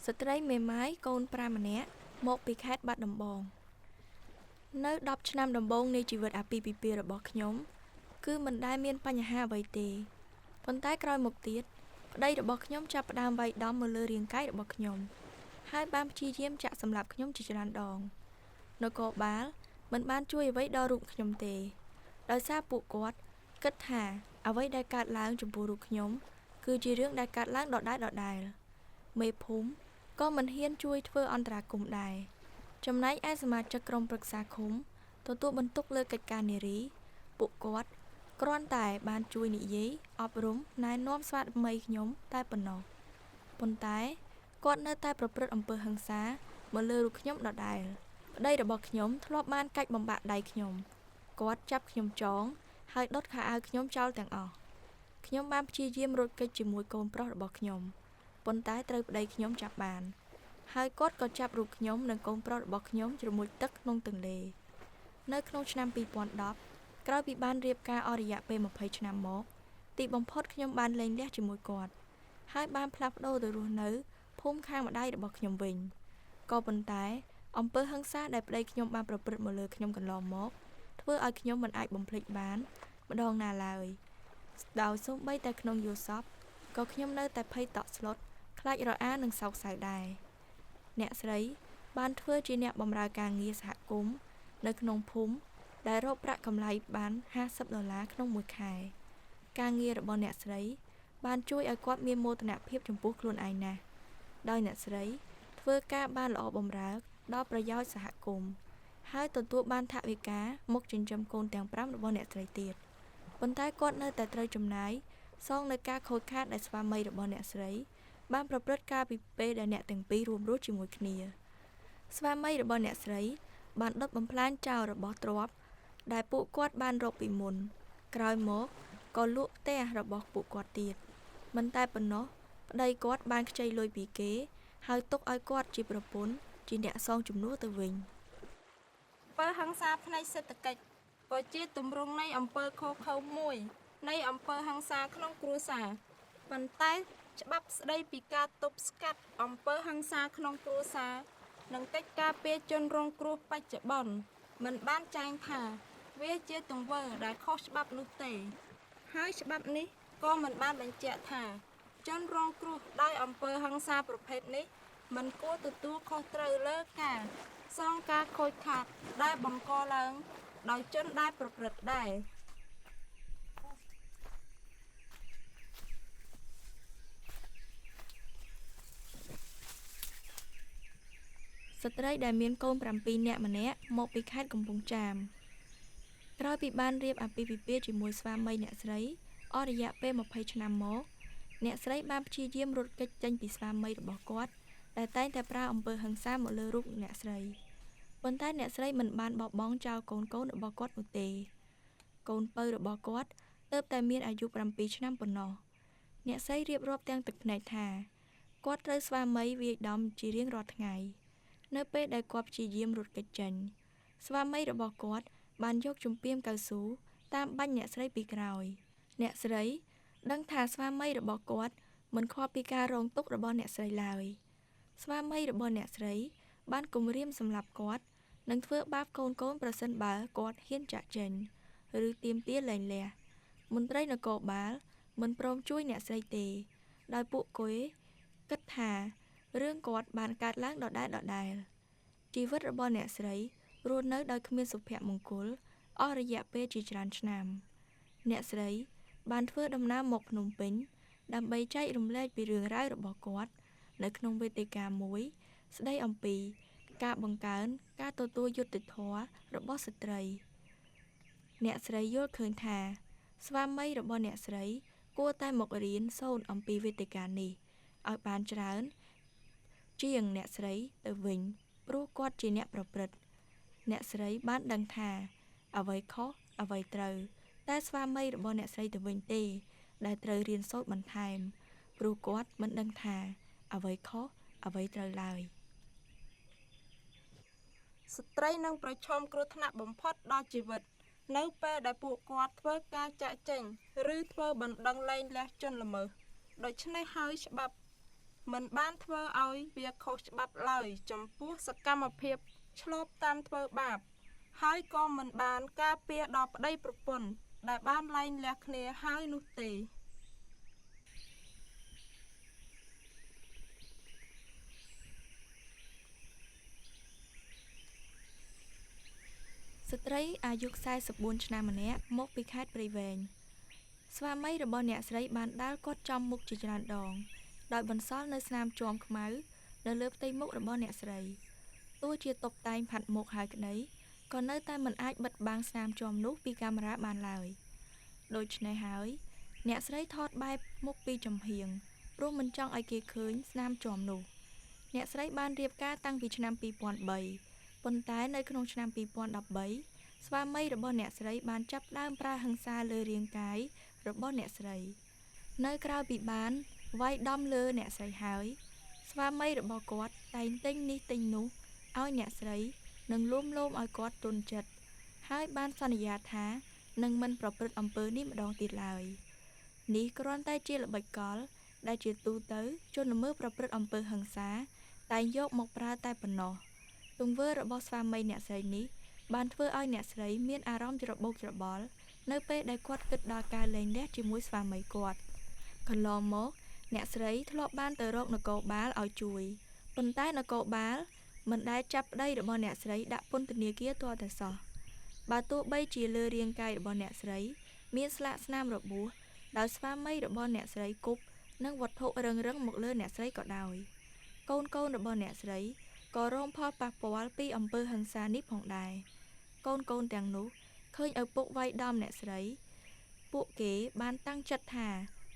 ស្ត្រីមេម៉ាយកូន5ម្នាក់មកពីខេត្តបាត់ដំបងនៅ10ឆ្នាំដំបូងនៃជីវិតអាពាហ៍ពិពាហ៍របស់ខ្ញុំគឺមិនដែលមានបញ្ហាអ្វីទេប៉ុន្តែក្រោយមកទៀតប្តីរបស់ខ្ញុំចាប់ផ្ដើមវាយដំមកលើរាងកាយរបស់ខ្ញុំហើយបានព្យាយាមចាក់សម្លាប់ខ្ញុំជាច្រើនដងនគរបាលមិនបានជួយអ្វីដល់រូបខ្ញុំទេដោយសារពួកគាត់គិតថាអ្វីដែលកើតឡើងចំពោះរូបខ្ញុំគឺជារឿងដែលកើតឡើងដដែលមេភូមិក៏មិនហ៊ានជួយធ្វើអន្តរាគមន៍ដែរចំណែកឯសមាជិកក្រុមប្រឹក្សាឃុំទទួលបន្ទុកលើកិច្ចការនារីពួកគាត់គ្រាន់តែបានជួយនិយាយអប់រំណែនាំស្វាមីខ្ញុំតែប៉ុណ្ណោះប៉ុន្តែគាត់នៅតែប្រព្រឹត្តអំពើហិង្សាមកលើរូបខ្ញុំដដែលប្តីរបស់ខ្ញុំធ្លាប់បានកាច់បំបាក់ដៃខ្ញុំគាត់ចាប់ខ្ញុំចងហើយដុតខោអាវខ្ញុំចោលទាំងអស់ខ្ញុំបានព្យាយាមរត់គេចជាមួយកូនប្រុសរបស់ខ្ញុំប៉ុន្តែត្រូវប្តីខ្ញុំចាប់បានហើយគាត់ក៏ចាប់រូបខ្ញុំនិងកូនប្រុសរបស់ខ្ញុំជ្រមុជទឹកក្នុងទន្លេនៅក្នុងឆ្នាំ2010ក្រោយពីបានរៀបការអស់រយៈពេល20ឆ្នាំមកទីបំផុតខ្ញុំបានលែងលះជាមួយគាត់ហើយបានផ្លាស់ប្ដូរទៅរស់នៅភូមិខាងម្ដាយរបស់ខ្ញុំវិញក៏ប៉ុន្តែអំពើហិង្សាដែលប្តីខ្ញុំបានប្រព្រឹត្តមកលើខ្ញុំកន្លងមកធ្វើឲ្យខ្ញុំមិនអាចបំភ្លេចបានម្ដងណាឡើយដោយសូម្បីតែក្នុងយល់សប្តិក៏ខ្ញុំនៅតែភ័យតក់ស្លុតខ្លាចរអានិងសោកសៅដែរអ្នកស្រីបានធ្វើជាអ្នកបម្រើការងារសហគមន៍នៅក្នុងភូមិដែលរកប្រាក់កម្រៃបាន$50ក្នុងមួយខែការងាររបស់អ្នកស្រីបានជួយឲ្យគាត់មានមោទនភាពចំពោះខ្លួនឯងណាស់ដោយអ្នកស្រីធ្វើការបានល្អបម្រើដល់ប្រយោជន៍សហគមន៍ហើយទទួលបានថវិកាមកចិញ្ចឹមកូនទាំង5របស់អ្នកស្រីទៀតប៉ុន្តែគាត់នៅតែត្រូវចំណាយសងនៅការខូចខាតដែលស្វាមីរបស់អ្នកស្រីបានប្រព្រឹត្តកាលពីពេលដែលអ្នកទាំងពីររួមរស់ជាមួយគ្នាស្វាមីរបស់អ្នកស្រីបានដុតបំផ្លាញចោលរបស់ទ្រព្យដែលពួកគាត់បានរកពីមុនក្រោយមកក៏លក់ផ្ទះរបស់ពួកគាត់ទៀតមិនតែប៉ុណ្ណោះប្តីគាត់បានខ្ចីលុយពីគេហើយទុកឲ្យគាត់ជាប្រពន្ធជាអ្នកសងជំនួសទៅវិញអំពើហិង្សាផ្នែកសេដ្ឋកិច្ចក៏ជាទម្រង់នៃអំពើខុសខើមួយនៃអំពើហិង្សាក្នុងគ្រួសារប៉ុន្តែច្បាប់ស្តីពីការទប់ស្កាត់អំពើហិង្សាក្នុងគ្រួសារនិងកិច្ចការពារជនរងគ្រោះបច្ចុប្បន្នមិនបានចែងថាវាជាទង្វើដែលខុសច្បាប់នោះទេហើយច្បាប់នេះក៏មិនបានបញ្ជាក់ថាជនរងគ្រោះដោយអំពើហិង្សាប្រភេទនេះមិនគួរទទួលខុសត្រូវលើការសងការខូចខាតដែលបង្កឡើងដោយជនដែលប្រព្រឹត្តដែរស្ត្រីដែលមានកូន7នាក់ម្នាក់មកពីខេត្តកំពង់ចាមក្រោយពីបានរៀបអាពាហ៍ពិពាហ៍ជាមួយស្វាមីអ្នកស្រីអស់រយៈពេល20ឆ្នាំមកអ្នកស្រីបានព្យាយាមរត់គេចចេញពីស្វាមីរបស់គាត់ដែលតែងតែប្រើអំពើហិង្សាមកលើរូបអ្នកស្រីប៉ុន្តែអ្នកស្រីមិនបានបោះបង់ចោលកូនរបស់គាត់នោះទេកូនពៅរបស់គាត់ទើបតែមានអាយុ7ឆ្នាំប៉ុណ្ណោះអ្នកស្រីរៀបរាប់ទាំងទឹកភ្នែកថាគាត់ត្រូវស្វាមីវាយដំជារៀងរាល់ថ្ងៃនៅពេលដែលគាត់ព្យាយាមរត់គេចចេញស្វាមីរបស់គាត់បានយកជំពាមកៅស៊ូតាមបាញ់អ្នកស្រីពីក្រោយអ្នកស្រីដឹងថាស្វាមីរបស់គាត់មិនខកពីការរងទុក្ខរបស់អ្នកស្រីឡើយស្វាមីរបស់អ្នកស្រីបានគំរាមសម្លាប់គាត់និងធ្វើបាបកូនប្រសិនបើគាត់ហ៊ានចាក់ចេញឬទាមទារលែងលះមន្ត្រីនគរបាលមិនព្រមជួយអ្នកស្រីទេដោយពួកគេគិតថារឿងគាត់បានកើតឡើងដដែលជីវិតរបស់អ្នកស្រីរស់នៅដោយគ្មានសុភមង្គលអស់រយៈពេលជាច្រើនឆ្នាំអ្នកស្រីបានធ្វើដំណើរមកភ្នំពេញដើម្បីចែករំលែកពីរឿងរ៉ាវរបស់គាត់នៅក្នុងវេទិកាមួយស្ដីអំពីការបង្កើនការទទួលយុត្តិធម៌របស់ស្ត្រីអ្នកស្រីយល់ឃើញថាស្វាមីរបស់អ្នកស្រីគួរតែមករៀនសូត្រអំពីវេទិកានេះឲ្យបានច្រើនជាងអ្នកស្រីទៅវិញព្រោះគាត់ជាអ្នកប្រព្រឹត្តអ្នកស្រីបានដឹងថាអ្វីខុសអ្វីត្រូវតែស្វាមីរបស់អ្នកស្រីទៅវិញទេដែលត្រូវរៀនសូត្របន្ថែមព្រោះគាត់មិនដឹងថាអ្វីខុសអ្វីត្រូវឡើយស្ត្រីនឹងប្រឈមគ្រោះថ្នាក់បំផុតដល់ជីវិតនៅពេលដែលពួកគាត់ធ្វើការចាក់ចេញឬធ្វើបណ្ដឹងលែងលះជនល្មើសដូច្នេះហើយច្បាប់ មិនបានធ្វើឲ្យវាខុសច្បាប់ឡើយចំពោះសកម្មភាពឆ្លប់តាមធ្វើបាបហើយក៏មិនបានការពារដល់ប្តីប្រពន្ធដែលបានលែងលះគ្នាហើយនោះទេ ស្ត្រីអាយុ44ឆ្នាំម្នាក់មកពីខេត្តព្រៃវែងស្វាមីរបស់អ្នកស្រីបានដាល់គាត់ចំមុខជាច្រើនដងដោយបន្សល់នៅស្នាមជាំខ្មៅនៅលើផ្ទៃមុខរបស់អ្នកស្រីទោះជាតុបតែងផាត់មុខហើយក្តីក៏នៅតែមិនអាចបិទបាំងស្នាមជាំនោះពីកាមេរ៉ាបានឡើយដូច្នេះហើយអ្នកស្រីថតបែបមុខពីចំហៀងព្រោះមិនចង់ឲ្យគេឃើញស្នាមជាំនោះអ្នកស្រីបានរៀបការតាំងពីឆ្នាំ2003ប៉ុន្តែនៅក្នុងឆ្នាំ2013ស្វាមីរបស់អ្នកស្រីបានចាប់ផ្ដើមប្រើហិង្សាលើរាងកាយរបស់អ្នកស្រីនៅក្រៅពីបានវាយដំលើអ្នកស្រីហើយស្វាមីរបស់គាត់តែងទិញនេះទិញនោះឲ្យអ្នកស្រីនិងលួងលោមឲ្យគាត់ទន់ចិត្តហើយបានសន្យាថានឹងមិនប្រព្រឹត្តអំពើនេះម្ដងទៀតឡើយនេះគ្រាន់តែជាល្បិចកលដែលជាទូទៅជនល្មើសប្រព្រឹត្តអំពើហិង្សាតែងយកមកប្រើតែប៉ុណ្ណោះទង្វើរបស់ស្វាមីអ្នកស្រីនេះបានធ្វើឲ្យអ្នកស្រីមានអារម្មណ៍ច្របូកច្របល់នៅពេលដែលគាត់គិតដល់ការលែងលះជាមួយស្វាមីគាត់កន្លងមកអ្នកស្រីធ្លាប់បានទៅរកនគរបាលឲ្យជួយប៉ុន្តែនគរបាលមិនដែលចាប់ប្តីរបស់អ្នកស្រីដាក់ពន្ធនាគារទាល់តែសោះបើទោះបីជាលើរាងកាយរបស់អ្នកស្រីមានស្លាកស្នាមរបួសដោយស្វាមីរបស់អ្នកស្រីគប់និងវត្ថុរឹងៗមកលើអ្នកស្រីក៏ដោយកូនរបស់អ្នកស្រីក៏រងផលប៉ះពាល់ពីអំពើហិង្សានេះផងដែរកូនទាំងនោះឃើញឪពុកវាយដំអ្នកស្រីពួកគេបានតាំងចិត្តថា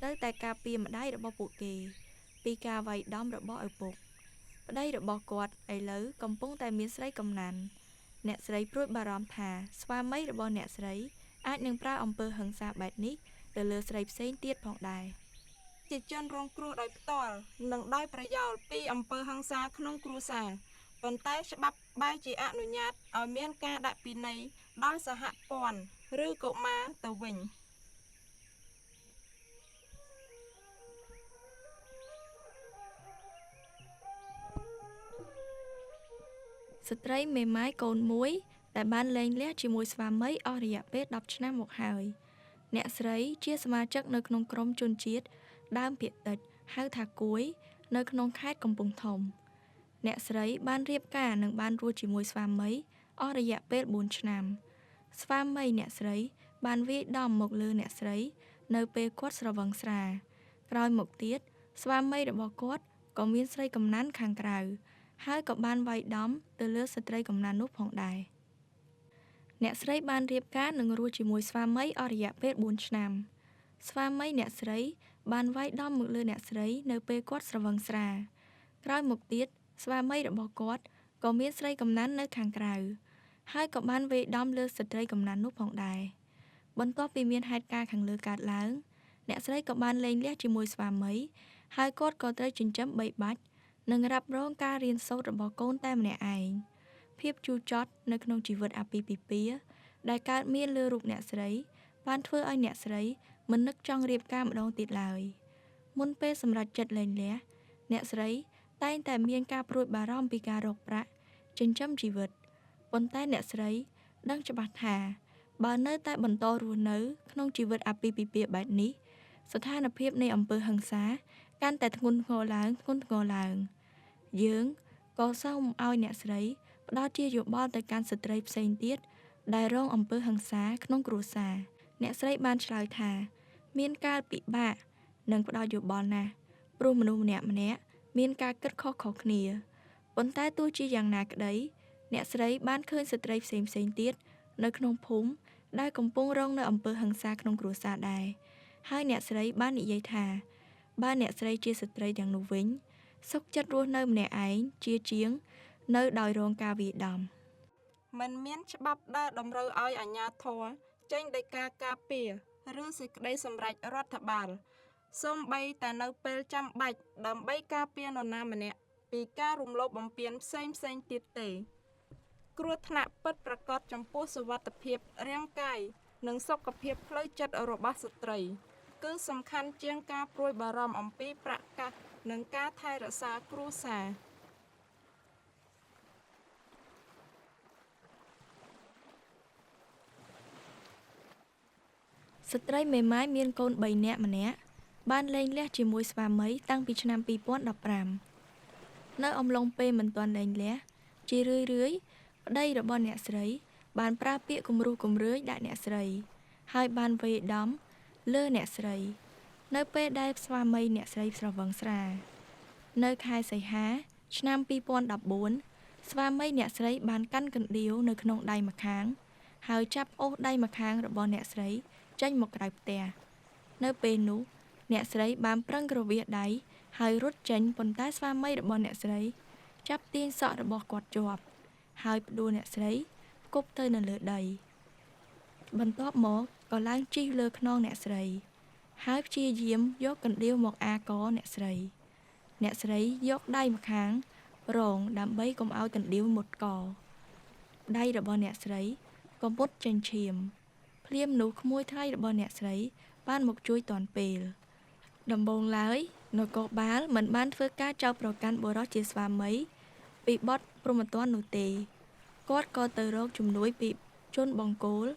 ត្រូវតែការពារម្ដាយរបស់ពួកគេពីការវាយដំរបស់ឪពុកប្តីរបស់គាត់ឥឡូវកំពុងតែមានស្រីកំណាន់អ្នកស្រីព្រួយបារម្ភថាស្វាមីរបស់អ្នកស្រីអាចនឹងប្រើអំពើហិង្សាបែបនេះទៅលើស្រីផ្សេងទៀតផងដែរជាជនរងគ្រោះដោយផ្ទាល់និងដោយប្រយោលពីអំពើហិង្សាក្នុងគ្រួសារប៉ុន្តែច្បាប់បែរជាអនុញ្ញាតឲ្យមានការដាក់ពិន័យដល់សហព័ន្ធឬកុមារទៅវិញ ស្ត្រីមេម៉ាយកូនមួយដែលបានលែងលះជាមួយស្វាមីអស់រយៈពេល10ឆ្នាំមកហើយអ្នកស្រីជាសមាជិកនៅក្នុងក្រុមជនជាតិដើមភាគតិចហៅថាគួយនៅក្នុងខេត្តកំពង់ធំអ្នកស្រីបានរៀបការនិងបានរស់ជាមួយស្វាមីអស់រយៈពេល4ឆ្នាំស្វាមីអ្នកស្រីបានវាយដំមកលើអ្នកស្រីនៅពេលគាត់ស្រវឹងស្រាក្រោយមកទៀតស្វាមីរបស់គាត់ក៏មានស្រីកំណាន់ខាងក្រៅហើយក៏បានវាយដំទៅលើស្ត្រីកំណាន់នោះផងដែរអ្នកស្រីបានរៀបការនិងរស់ជាមួយស្វាមីអស់រយៈពេល4ឆ្នាំស្វាមីអ្នកស្រីបានវាយដំមកលើអ្នកស្រីនៅពេលគាត់ស្រវឹងស្រាក្រោយមកទៀតស្វាមីរបស់គាត់ក៏មានស្រីកំណាន់នៅខាងក្រៅហើយក៏បានវាយដំលើស្ត្រីកំណាន់នោះផងដែរបន្ទាប់ពីមានហេតុការណ៍ខាងលើកើតឡើងអ្នកស្រីក៏បានលែងលះជាមួយស្វាមីហើយគាត់ក៏ត្រូវចិញ្ចឹមបីបាច់និងរ៉ាប់រងការរៀនសូត្ររបស់កូនតែម្នាក់ឯងភាពជូរចត់នៅក្នុងជីវិតអាពាហ៍ពិពាហ៍ដែលកើតមានលើរូបអ្នកស្រីបានធ្វើឲ្យអ្នកស្រីមិននឹកចង់រៀបការម្ដងទៀតឡើយមុនពេលសម្រេចចិត្តលែងលះអ្នកស្រីតែងតែមានការព្រួយបារម្ភពីការរកប្រាក់ចិញ្ចឹមជីវិតប៉ុន្តែអ្នកស្រីដឹងច្បាស់ថាបើនៅតែបន្តរស់នៅក្នុងជីវិតអាពាហ៍ពិពាហ៍បែបនេះស្ថានភាពនៃអំពើហិង្សាកាន់តែធ្ងន់ធ្ងរឡើងយើងក៏សូមឲ្យអ្នកស្រីផ្ដល់ជាយោបល់ទៅកាន់ស្ត្រីផ្សេងទៀតដែលរងអំពើហិង្សាក្នុងគ្រួសារអ្នកស្រីបានឆ្លើយថាមានការពិបាកនិងផ្ដល់យោបល់ណាស់ព្រោះមនុស្សម្នាក់មានការគិតខុសៗគ្នាប៉ុន្តែទោះជាយ៉ាងណាក្តីអ្នកស្រីបានឃើញស្ត្រីផ្សេងទៀតនៅក្នុងភូមិដែលកំពុងរងនៅអំពើហិង្សាក្នុងគ្រួសារដែរហើយអ្នកស្រីបាននិយាយថាបើអ្នកស្រីជាស្ត្រីទាំងនោះវិញសុខចិត្តរស់នៅម្នាក់ឯងជាងនៅដោយរងការវាយដំមិនមានច្បាប់ដែលតម្រូវឲ្យអាជ្ញាធរចេញដោយការការពារឬសេចក្តីសម្រេចរដ្ឋបាលសូម្បីតែនៅពេលចាំបាច់ដើម្បីការពារនរណាម្នាក់ពីការរំលោភបំពានផ្សេងទៀតទេគ្រោះថ្នាក់ពិតប្រាកដចំពោះសុវត្ថិភាពរាងកាយនិងសុខភាពផ្លូវចិត្តរបស់ស្ត្រីគឺសំខាន់ជាងការព្រួយបារម្ភអំពីប្រកាស និងការថែរក្សាគ្រួសារ ស្ត្រីមេម៉ាយមានកូន3នាក់ម្នាក់បានលែងលះជាមួយស្វាមីតាំងពីឆ្នាំ2015 នៅអំឡុងពេលមិនទាន់លែងលះជារឿយៗប្តីរបស់អ្នកស្រីបានប្រើពាក្យគំរោះគំរើយដាក់អ្នកស្រីហើយបានវាយដំលើអ្នកស្រីនៅពេលដែលស្វាមីអ្នកស្រីស្រវឹងស្រានៅខែសីហាឆ្នាំ2014ស្វាមីអ្នកស្រីបានកាន់កណ្ដៀវនៅក្នុងដៃម្ខាងហើយចាប់អូសដៃម្ខាងរបស់អ្នកស្រីចេញមកក្រៅផ្ទះនៅពេលនោះអ្នកស្រីបានប្រឹងគ្រវាសដៃហើយរត់ចេញប៉ុន្តែស្វាមីរបស់អ្នកស្រីចាប់ទាញសក់របស់គាត់ជាប់ហើយផ្ដួលអ្នកស្រីគប់ទៅនៅលើដីបន្ទាប់មកក៏ឡើងជិះលើខ្នងអ្នកស្រីហើយព្យាយាមយកកណ្ដៀវមកអាកអ្នកស្រីយកដៃម្ខាងរងដើម្បីកុំឲ្យកណ្ដៀវមុតកដៃរបស់អ្នកស្រីក៏មុតចេញឈាមភ្លាមនោះក្មួយថ្លៃរបស់អ្នកស្រីបានមកជួយទាន់ពេលដំបូងឡើយនគរបាលមិនបានធ្វើការចោទប្រកាន់បុរសជាស្វាមីពីបទព្រហ្មទណ្ឌនោះទេគាត់ក៏ទៅរកជំនួយពីជនបង្គោល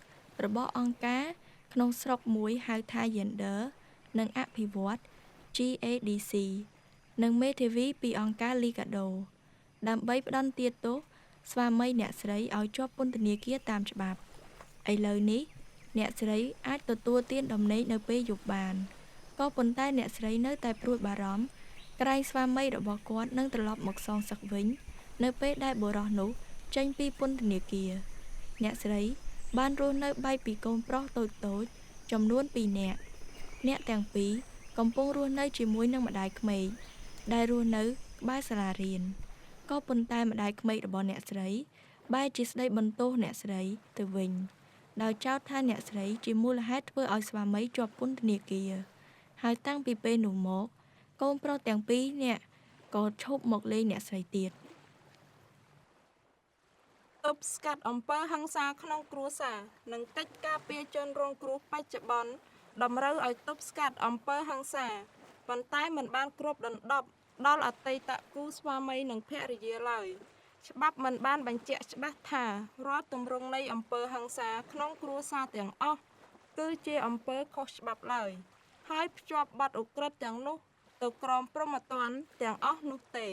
របស់អង្គការក្នុងស្រុកមួយហៅថា Gender និងអភិវឌ្ឍ GADC និងមេធាវីពីអង្គការ Liga do ដើម្បីផ្ដន្ទាទោសស្វាមីអ្នកស្រីឲ្យជាប់ពន្ធនាគារតាមច្បាប់ឥឡូវនេះអ្នកស្រីអាចទទួលទានដំណេកនៅពេលយប់បានក៏ប៉ុន្តែអ្នកស្រីនៅតែព្រួយបារម្ភក្រែងស្វាមីរបស់គាត់នឹងត្រឡប់មកសងសឹកវិញនៅពេលដែលបុរសនោះចេញពីពន្ធនាគារអ្នកស្រីបានរស់នៅបែកពីកូនប្រុសតូចៗចំនួន2នាក់អ្នកទាំងពីរកំពុងរស់នៅជាមួយនឹងម្ដាយក្មេកដែលរស់នៅក្បែរសាលារៀនក៏ប៉ុន្តែម្ដាយក្មេករបស់អ្នកស្រីបែរជាស្ដីបន្ទោសអ្នកស្រីទៅវិញដោយចោទថាអ្នកស្រីជាមូលហេតុធ្វើឲ្យស្វាមីជាប់ពន្ធនាគារហើយតាំងពីពេលនោះមកកូនប្រុសទាំងពីរនាក់ក៏ឈប់មកលេងអ្នកស្រីទៀត ទប់ស្កាត់អំពើហិង្សាក្នុងគ្រួសារនិងកិច្ចការពារជនរងគ្រោះបច្ចុប្បន្នតម្រូវឲ្យទប់ស្កាត់អំពើហិង្សាប៉ុន្តែមិនបានគ្របដណ្ដប់ដល់អតីតគូស្វាមីនិងភរិយាឡើយច្បាប់មិនបានបញ្ជាក់ច្បាស់ថារាល់ទម្រង់នៃអំពើហិង្សាក្នុងគ្រួសារទាំងអស់គឺជាអំពើខុសច្បាប់ឡើយហើយភ្ជាប់បទឧក្រិដ្ឋទាំងនោះទៅក្រោមព្រហ្មទណ្ឌទាំងអស់នោះទេ